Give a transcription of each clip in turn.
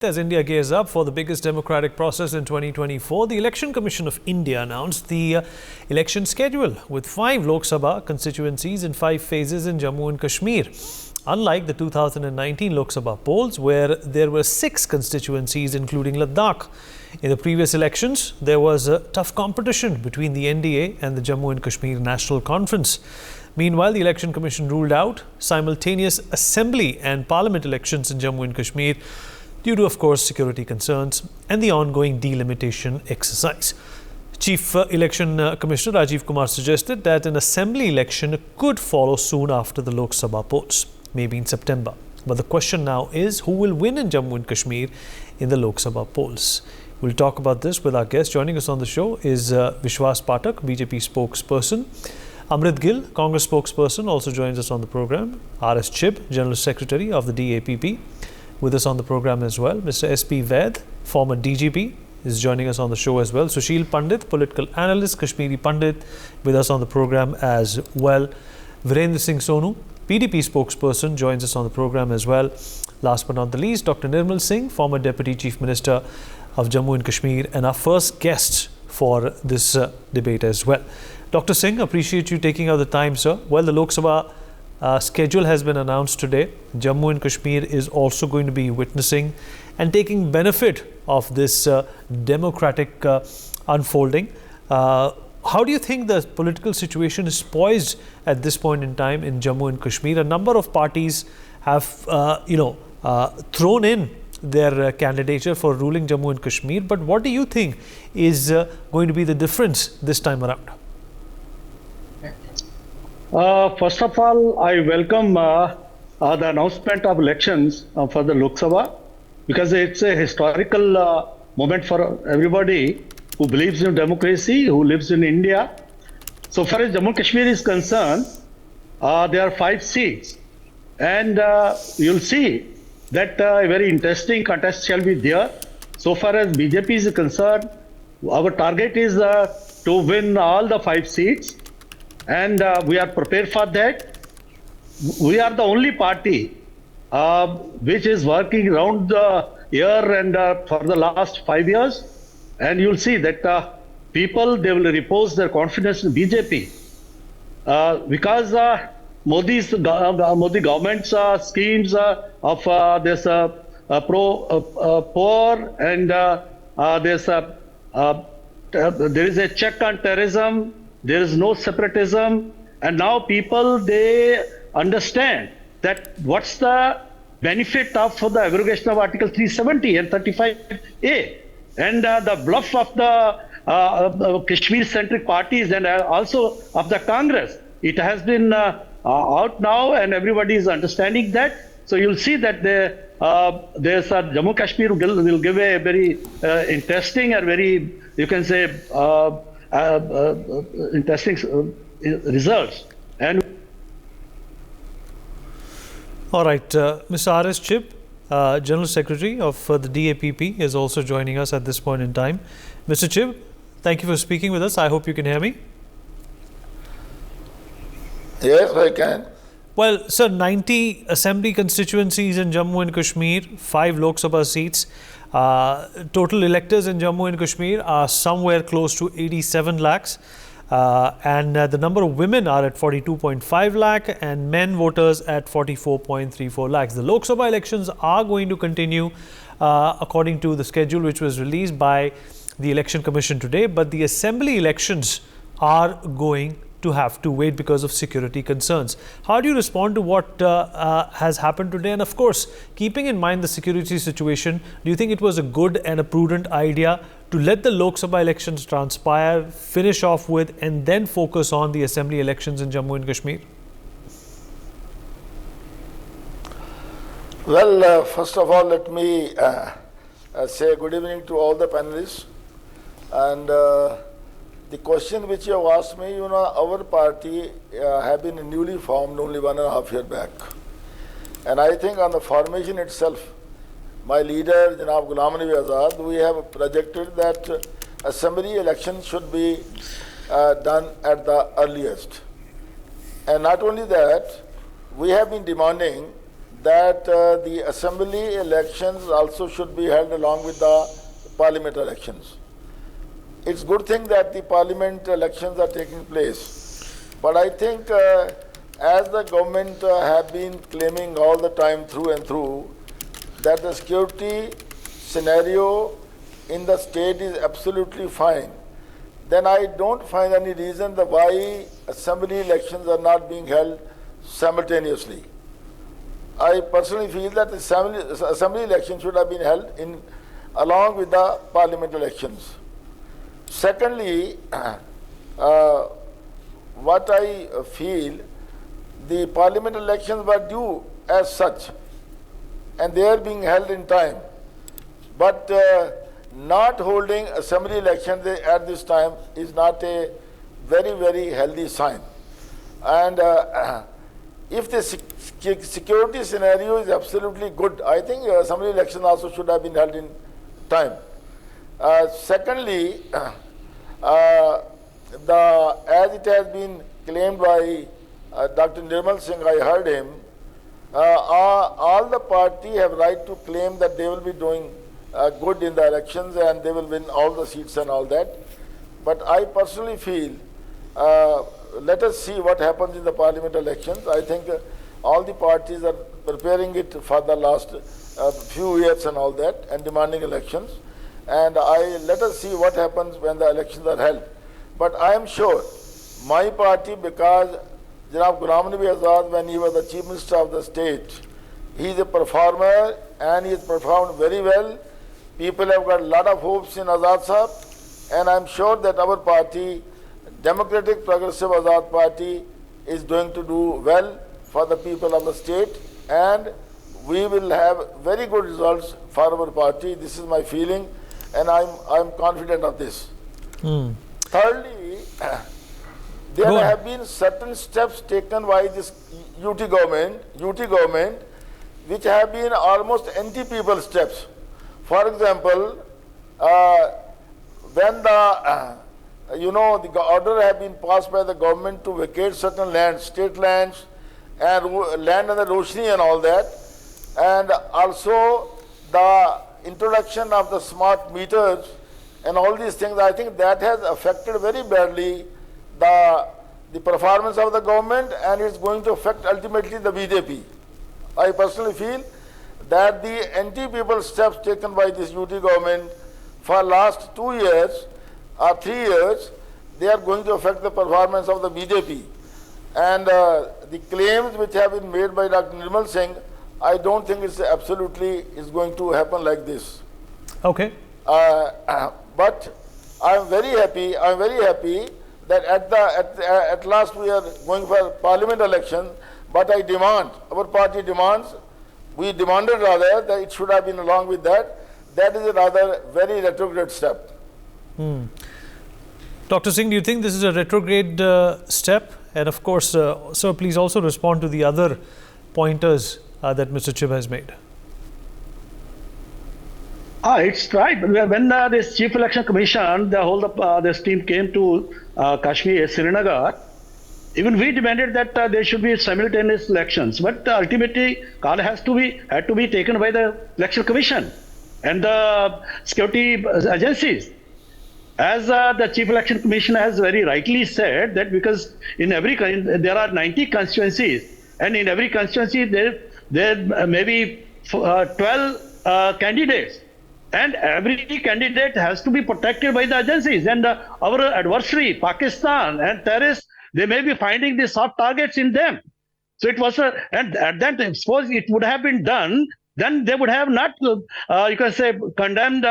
As India gears up for the biggest democratic process in 2024, the Election Commission of India announced the election schedule with 5 Lok Sabha constituencies in 5 phases in Jammu and Kashmir. Unlike the 2019 Lok Sabha polls, where there were 6 constituencies including Ladakh. In the previous elections, there was a tough competition between the NDA and the Jammu and Kashmir National Conference. Meanwhile, the Election Commission ruled out simultaneous assembly and parliament elections in Jammu and Kashmir due to, of course, security concerns and the ongoing delimitation exercise. Chief Election Commissioner Rajiv Kumar suggested that an assembly election could follow soon after the Lok Sabha polls, maybe in September. But the question now is who will win in Jammu and Kashmir in the Lok Sabha polls. We'll talk about this with our guest. Joining us on the show is Vishwas Prasad, BJP spokesperson. Amrit Gil, Congress spokesperson, also joins us on the program. R.S. Chib, General Secretary of the DAPP. With us on the program as well, Mr. S.P. Vaid, former DGP, is joining us on the show as well. Kuldeep Pandit, political analyst, Kashmiri Pandit, with us on the program as well. VK Singh Sonu, PDP spokesperson, joins us on the program as well. Last but not the least, Dr. Nirmal Singh, former Deputy Chief Minister of Jammu and Kashmir, and our first guest for this debate as well. Dr. Singh, appreciate you taking out the time, sir. Well, the Lok Sabha schedule has been announced today. Jammu and Kashmir is also going to be witnessing and taking benefit of this democratic unfolding. How do you think the political situation is poised at this point in time in Jammu and Kashmir? A number of parties have, thrown in their candidature for ruling Jammu and Kashmir. But what do you think is going to be the difference this time around? First of all, I welcome the announcement of elections for the Lok Sabha because it's a historical moment for everybody who believes in democracy, who lives in India. So far as Jammu and Kashmir is concerned, there are 5 seats, and you'll see that a very interesting contest shall be there. So far as BJP is concerned, our target is to win all the 5 seats. And we are prepared for that. We are the only party which is working around the year and for the last 5 years. And you'll see that people, they will repose their confidence in BJP. Because Modi government's schemes of this pro-poor and there is a check on terrorism. There is no separatism, and now people, they understand that what's the benefit of the abrogation of Article 370 and 35A, and the bluff of the Kashmir-centric parties and also of the Congress. It has been out now, and everybody is understanding that. So you'll see that there's a Jammu Kashmir will give a very interesting and very, you can say, interesting results. And all right, Mr. R.S. Chib, General Secretary of the DAPP, is also joining us at this point in time. Mr. Chib, thank you for speaking with us. I hope you can hear me. Yes, I can. Well, sir, 90 assembly constituencies in Jammu and Kashmir, 5 Lok Sabha seats. Total electors in Jammu and Kashmir are somewhere close to 87 lakhs. And the number of women are at 42.5 lakh and men voters at 44.34 lakhs. The Lok Sabha elections are going to continue according to the schedule which was released by the Election Commission today. But the assembly elections are going to have to wait because of security concerns. How do you respond to what has happened today? And of course, keeping in mind the security situation, do you think it was a good and a prudent idea to let the Lok Sabha elections transpire, finish off with, and then focus on the assembly elections in Jammu and Kashmir? Well, first of all, let me say good evening to all the panelists. And the question which you have asked me, our party have been newly formed only 1.5 years back. And I think on the formation itself, my leader, Janab Ghulam Nabi Azad, we have projected that assembly election should be done at the earliest. And not only that, we have been demanding that the assembly elections also should be held along with the parliament elections. It's a good thing that the parliament elections are taking place, but I think as the government have been claiming all the time through and through that the security scenario in the state is absolutely fine, then I don't find any reason why assembly elections are not being held simultaneously. I personally feel that the assembly elections should have been held along with the parliament elections. Secondly, what I feel, the parliament elections were due as such, and they are being held in time. But not holding assembly elections at this time is not a very, very healthy sign. And if the security scenario is absolutely good, I think assembly elections also should have been held in time. Secondly, as it has been claimed by Dr. Nirmal Singh, I heard him, all the party have right to claim that they will be doing good in the elections and they will win all the seats and all that. But I personally feel, let us see what happens in the parliament elections. I think all the parties are preparing it for the last few years and all that, and demanding elections. And let us see what happens when the elections are held. But I am sure my party, because Janab Ghulam Nabi Azad, when he was the Chief Minister of the state, he is a performer and he has performed very well. People have got a lot of hopes in Azad Sahab, and I am sure that our party, Democratic Progressive Azad Party, is going to do well for the people of the state, and we will have very good results for our party. This is my feeling, and I'm confident of this. Thirdly, there have been certain steps taken by this UT government, which have been almost anti-people steps. For example, when the order have been passed by the government to vacate certain lands, state lands, and land under Roshni and all that, and also the introduction of the smart meters and all these things, I think that has affected very badly the performance of the government, and it's going to affect ultimately the BJP. I personally feel that the anti-people steps taken by this UT government for last 2 years or 3 years, they are going to affect the performance of the BJP. And the claims which have been made by Dr. Nirmal Singh, I don't think it's absolutely is going to happen like this. Okay. But I'm very happy that at last we are going for parliament election. But I demand, our party demands, we demanded rather that it should have been along with that. That is a rather very retrograde step. Dr. Singh, do you think this is a retrograde step? And of course, sir, please also respond to the other pointers that Mr. Chib has made. It's right. When this Chief Election Commission, the whole this team came to Kashmir, Srinagar, even we demanded that there should be simultaneous elections. But ultimately, call had to be taken by the Election Commission and the security agencies. As the Chief Election Commission has very rightly said, that because in every there are 90 constituencies, and in every constituency there may be 12 candidates, and every candidate has to be protected by the agencies. And our adversary, Pakistan and terrorists, they may be finding the soft targets in them. So it was and at that time, suppose it would have been done, then they would have not, you can say, condemned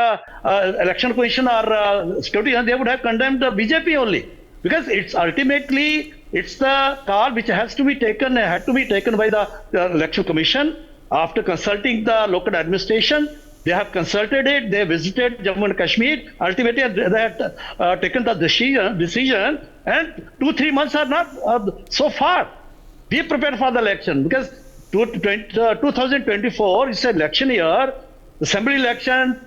Election Commission or security, and they would have condemned the BJP only. Because it's ultimately, it's the call which had to be taken by the Election Commission after consulting the local administration. They have consulted it, they visited Jammu and Kashmir, ultimately they have taken the decision, and 2-3 months are not so far. Be prepared for the election, because 2024 is an election year, assembly election,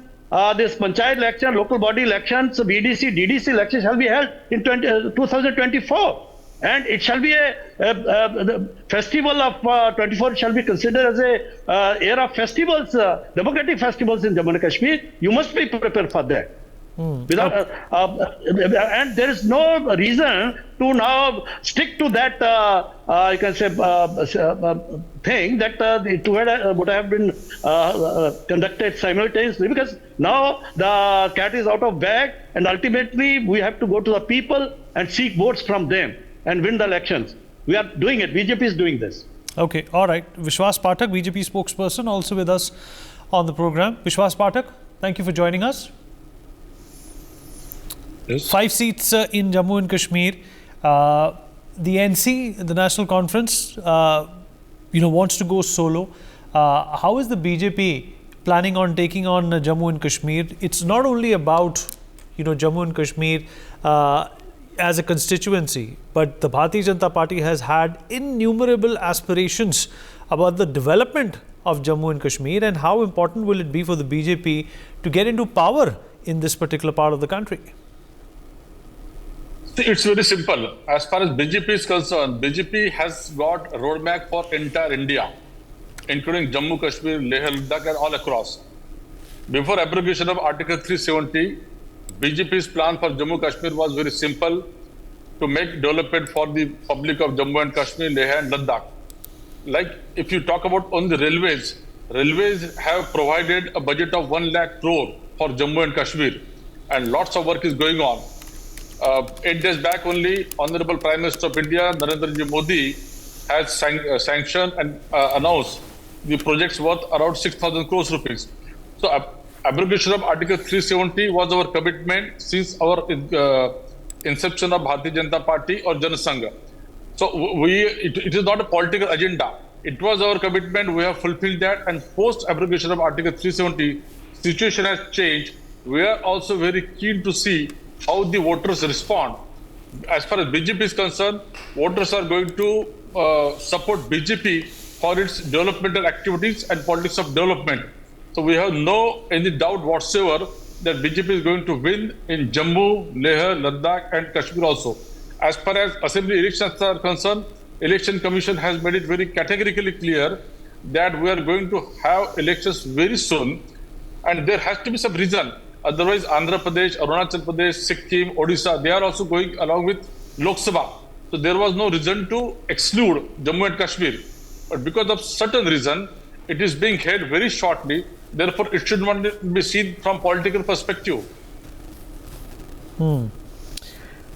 this panchayat election, local body elections, BDC, DDC election shall be held in 2024. And it shall be the festival of 24 shall be considered as a era of festivals, democratic festivals in Jammu and Kashmir. You must be prepared for that. Without, and there is no reason to now stick to that, you can say, thing that it would have been conducted simultaneously, because now the cat is out of bag, and ultimately we have to go to the people and seek votes from them and win the elections. We are doing it. BJP is doing this. Okay, all right. Vishwas Pathak, BJP spokesperson, also with us on the program. Vishwas Pathak, thank you for joining us. Yes. 5 seats in Jammu and Kashmir. The NC, the National Conference, wants to go solo. How is the BJP planning on taking on Jammu and Kashmir? It's not only about, Jammu and Kashmir as a constituency, but the Bharatiya Janata Party has had innumerable aspirations about the development of Jammu and Kashmir, and how important will it be for the BJP to get into power in this particular part of the country? It's very simple. As far as BJP is concerned, BJP has got a roadmap for entire India, including Jammu, Kashmir, Leh, Ladakh, and all across. Before abrogation of Article 370, BJP's plan for Jammu Kashmir was very simple: to make development for the public of Jammu and Kashmir, Leh, and Ladakh. Like if you talk about on the railways, railways have provided a budget of 1 lakh crore for Jammu and Kashmir, and lots of work is going on. 8 days back only, Honorable Prime Minister of India, Narendra Modi, has sanctioned and announced the projects worth around 6,000 crores rupees. So abrogation of Article 370 was our commitment since our inception of Bharatiya Janata Party or Jana Sangha. So it is not a political agenda. It was our commitment. We have fulfilled that, and post abrogation of Article 370, situation has changed. We are also very keen to see how the voters respond. As far as BJP is concerned, voters are going to support BJP for its developmental activities and politics of development. So we have any doubt whatsoever that BJP is going to win in Jammu, Leh, Ladakh, and Kashmir also. As far as assembly elections are concerned, Election Commission has made it very categorically clear that we are going to have elections very soon, and there has to be some reason. Otherwise, Andhra Pradesh, Arunachal Pradesh, Sikkim, Odisha, they are also going along with Lok Sabha. So there was no reason to exclude Jammu and Kashmir. But because of certain reason, it is being held very shortly. Therefore, it should not be seen from political perspective. All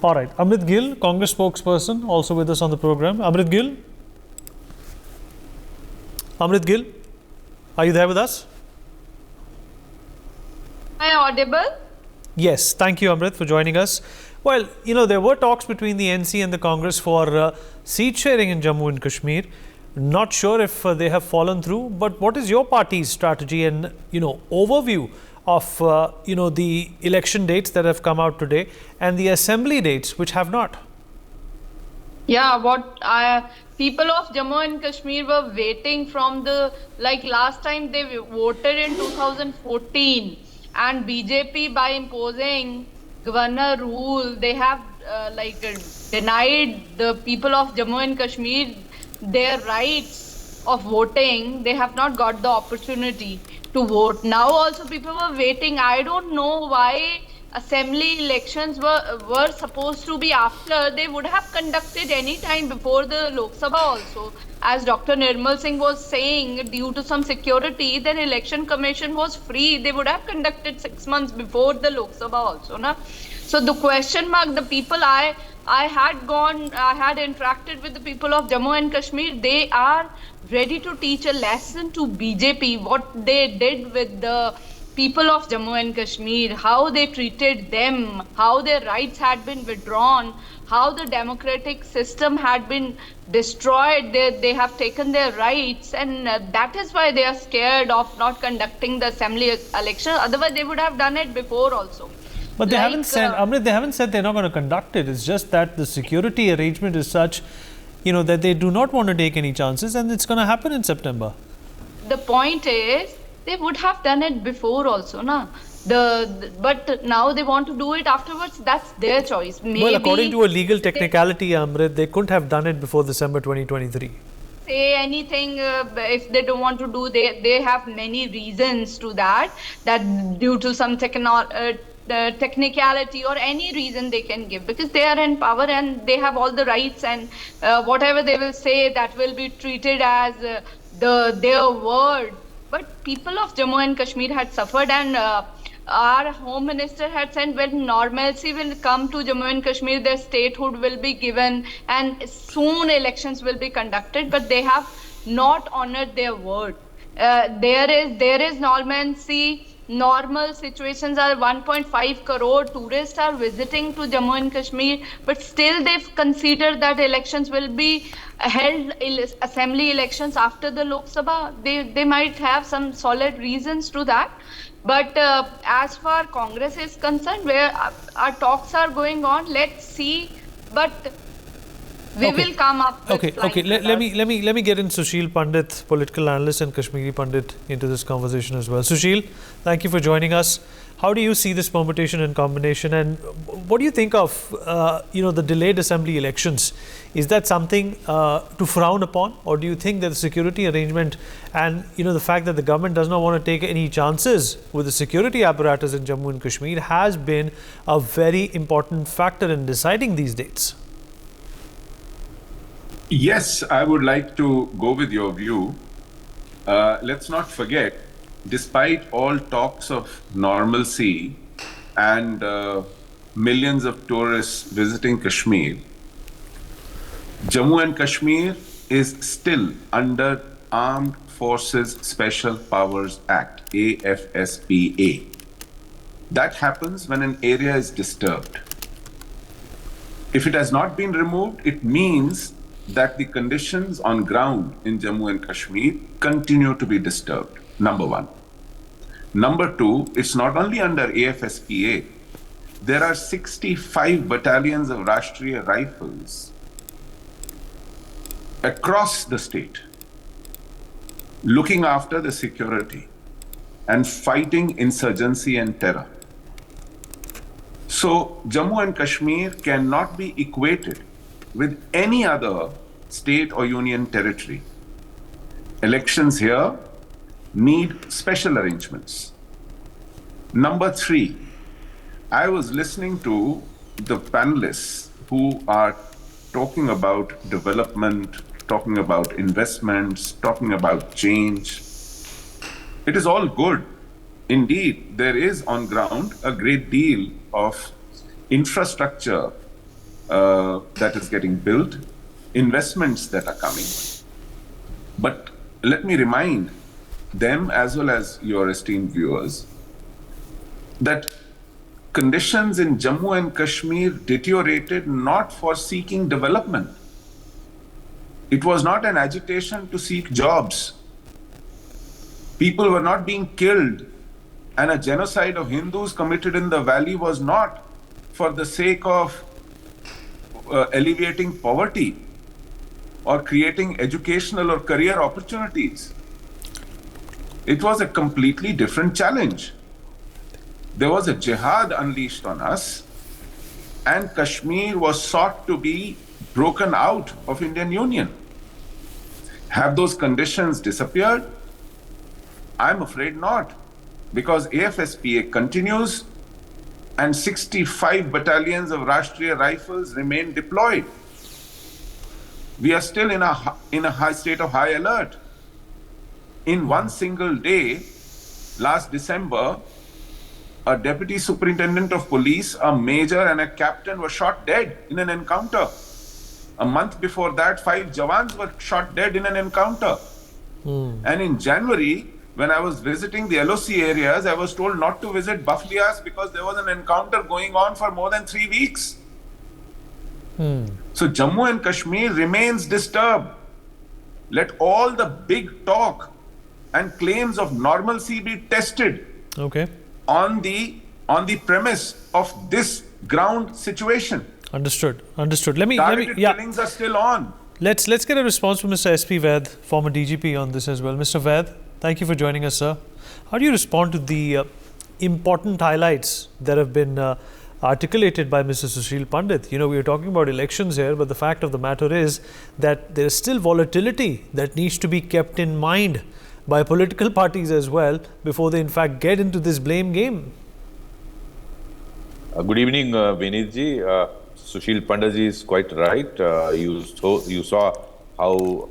right. Amrit Gil, Congress spokesperson, also with us on the program. Amrit Gil? Amrit Gil, are you there with us? Am I audible? Yes. Thank you, Amrit, for joining us. Well, there were talks between the NC and the Congress for seat sharing in Jammu and Kashmir. Not sure if they have fallen through, but what is your party's strategy and, overview of, the election dates that have come out today and the assembly dates which have not? Yeah, people of Jammu and Kashmir were waiting from last time they voted in 2014. And BJP, by imposing governor rule, they have denied the people of Jammu and Kashmir their rights of voting. They have not got the opportunity to vote. Now also people were waiting. I don't know why assembly elections were supposed to be after. They would have conducted any time before the Lok Sabha also. As Dr. Nirmal Singh was saying, due to some security, then Election Commission was free. They would have conducted 6 months before the Lok Sabha also. Na? So the question mark, the people I had interacted with the people of Jammu and Kashmir. They are ready to teach a lesson to BJP, what they did with the people of Jammu and Kashmir, how they treated them, how their rights had been withdrawn, how the democratic system had been destroyed. They have taken their rights, and that is why they are scared of not conducting the assembly election. Otherwise, they would have done it before also. But they haven't said, Amrit, they haven't said they're not going to conduct it. It's just that the security arrangement is such, that they do not want to take any chances, and it's going to happen in September. The point is, they would have done it before also, na? but now they want to do it afterwards. That's their choice. Maybe well, according to a legal technicality, Amrit, they couldn't have done it before December 2023. Say anything if they don't want to do. They have many reasons to that due to some technicality or any reason they can give, because they are in power and they have all the rights, and whatever they will say, that will be treated as their word. But people of Jammu and Kashmir had suffered, and our Home Minister had said when normalcy will come to Jammu and Kashmir, their statehood will be given and soon elections will be conducted, but they have not honored their word. There is normalcy. Normal situations are 1.5 crore tourists are visiting to Jammu and Kashmir, but still they've considered that elections will be held, assembly elections after the Lok Sabha. They might have some solid reasons to that. But as far Congress is concerned, where our talks are going on, let's see. But we will come up with Let me get in Sushil Pandit, political analyst and Kashmiri Pandit, into this conversation as well. Sushil, thank you for joining us. How do you see this permutation and combination, and what do you think of the delayed assembly elections? Is that something to frown upon, or do you think that the security arrangement and the fact that the government does not want to take any chances with the security apparatus in Jammu and Kashmir has been a very important factor in deciding these dates? Yes, I would like to go with your view. Let's not forget, despite all talks of normalcy and millions of tourists visiting Kashmir, Jammu and Kashmir is still under Armed Forces Special Powers Act, AFSPA. That happens when an area is disturbed. If it has not been removed, it means that the conditions on ground in Jammu and Kashmir continue to be disturbed, number one. Number two, it's not only under AFSPA. There are 65 battalions of Rashtriya Rifles across the state looking after the security and fighting insurgency and terror. So Jammu and Kashmir cannot be equated with any other state or union territory. Elections here need special arrangements. Number three, I was listening to the panelists who are talking about development, talking about investments, talking about change. It is all good. Indeed, there is on ground a great deal of infrastructure that is getting built, investments that are coming. But let me remind them, as well as your esteemed viewers, that conditions in Jammu and Kashmir deteriorated not for seeking development. It was not an agitation to seek jobs. People were not being killed, and a genocide of Hindus committed in the valley was not for the sake of alleviating poverty or creating educational or career opportunities. It was a completely different challenge. There was a jihad unleashed on us, and Kashmir was sought to be broken out of Indian Union. Have those conditions disappeared? I'm afraid not, because AFSPA continues and 65 battalions of Rashtriya Rifles remain deployed. We are still in a high state of high alert. In one single day, last December, a deputy superintendent of police, a major and a captain were shot dead in an encounter. A month before that, 5 Jawans were shot dead in an encounter. And in January, when I was visiting the LOC areas, I was told not to visit Baflias because there was an encounter going on for more than 3 weeks. So Jammu and Kashmir remains disturbed. Let all the big talk and claims of normalcy be tested on the premise of this ground situation. Understood. Targeted killings are still on. Let's get a response from Mr. SP Vaid, former DGP, on this as well. Mr. Vaid, thank you for joining us, sir. How do you respond to the important highlights that have been articulated by Mr. Sushil Pandit. You know, we are talking about elections here, but the fact of the matter is that there is still volatility that needs to be kept in mind by political parties as well before they in fact get into this blame game. Good evening, Vinitji. Sushil Pandit is quite right. You saw how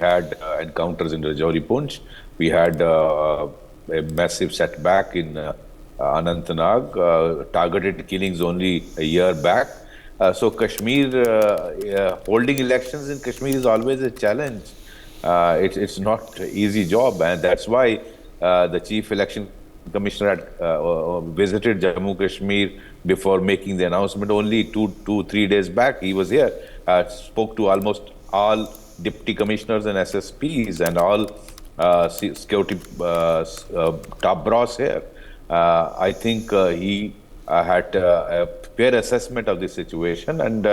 had encounters in Rajouri Punch. We had a massive setback in Anantnag, targeted killings only a year back. So Kashmir, holding elections in Kashmir is always a challenge. It's not an easy job, and that's why the Chief Election Commissioner had visited Jammu Kashmir before making the announcement. Only 3 days back he was here, spoke to almost all Deputy Commissioners and SSPs and all security top brass here. I think he had a fair assessment of the situation, and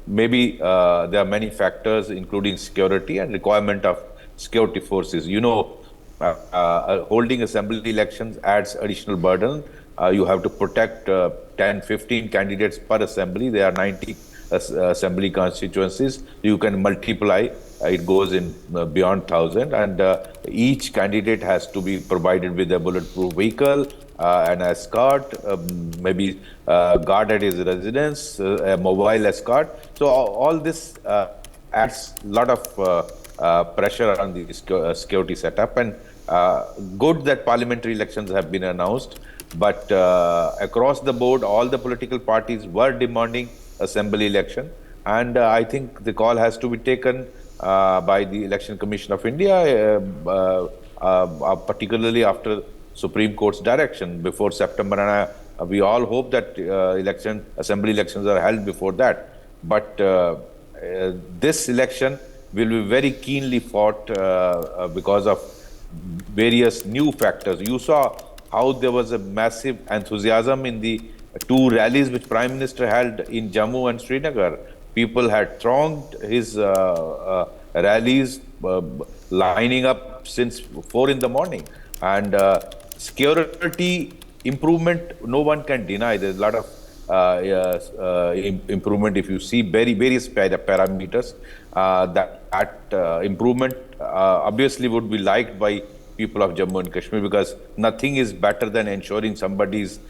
maybe there are many factors including security and requirement of security forces. You know, holding assembly elections adds additional burden. You have to protect 10-15 candidates per assembly. There are 90 assembly constituencies. You can multiply, it goes in beyond 1,000, and each candidate has to be provided with a bulletproof vehicle, an escort, maybe guard at his residence, a mobile escort. So all this adds a lot of pressure on the security setup, and good that parliamentary elections have been announced, but across the board all the political parties were demanding assembly election, and I think the call has to be taken by the Election Commission of India, particularly after Supreme Court's direction before September, and we all hope that assembly elections are held before that. But this election will be very keenly fought because of various new factors. You saw how there was a massive enthusiasm in the 2 rallies which Prime Minister held in Jammu and Srinagar. People had thronged his rallies, lining up since 4 in the morning. And security improvement, no one can deny. There's a lot of improvement. If you see various parameters, that improvement obviously would be liked by people of Jammu and Kashmir, because nothing is better than ensuring somebody's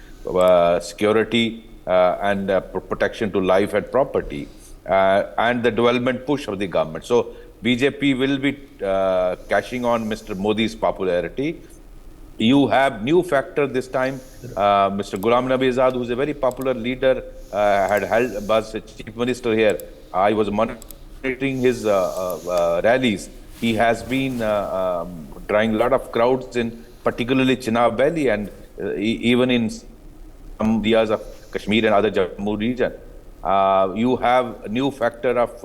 security and protection to life and property, and the development push of the government. So BJP will be cashing on Mr. Modi's popularity. You have new factor this time. Mr. Ghulam Nabi Azad, who is a very popular leader, was a chief minister here. I was monitoring his rallies. He has been drawing a lot of crowds in particularly Chenab Valley, and even in some areas of Kashmir and other Jammu region. You have a new factor of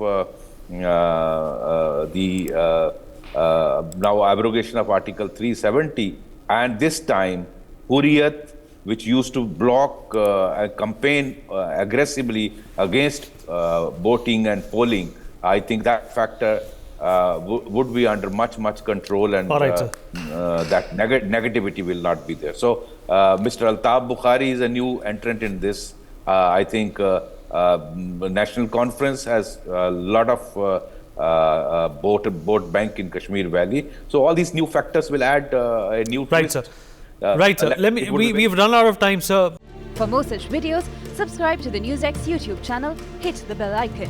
now abrogation of Article 370, and this time Hurriyat, which used to block a campaign aggressively against voting and polling. I think that factor would be under much control, and that negativity will not be there. So Mr. Altaf Bukhari is a new entrant in this. I think National Conference has a lot of vote bank in Kashmir Valley. So all these new factors will add a new twist. Sir. Right, sir. We've run out of time, sir. For more such videos, subscribe to the NewsX YouTube channel, hit the bell icon.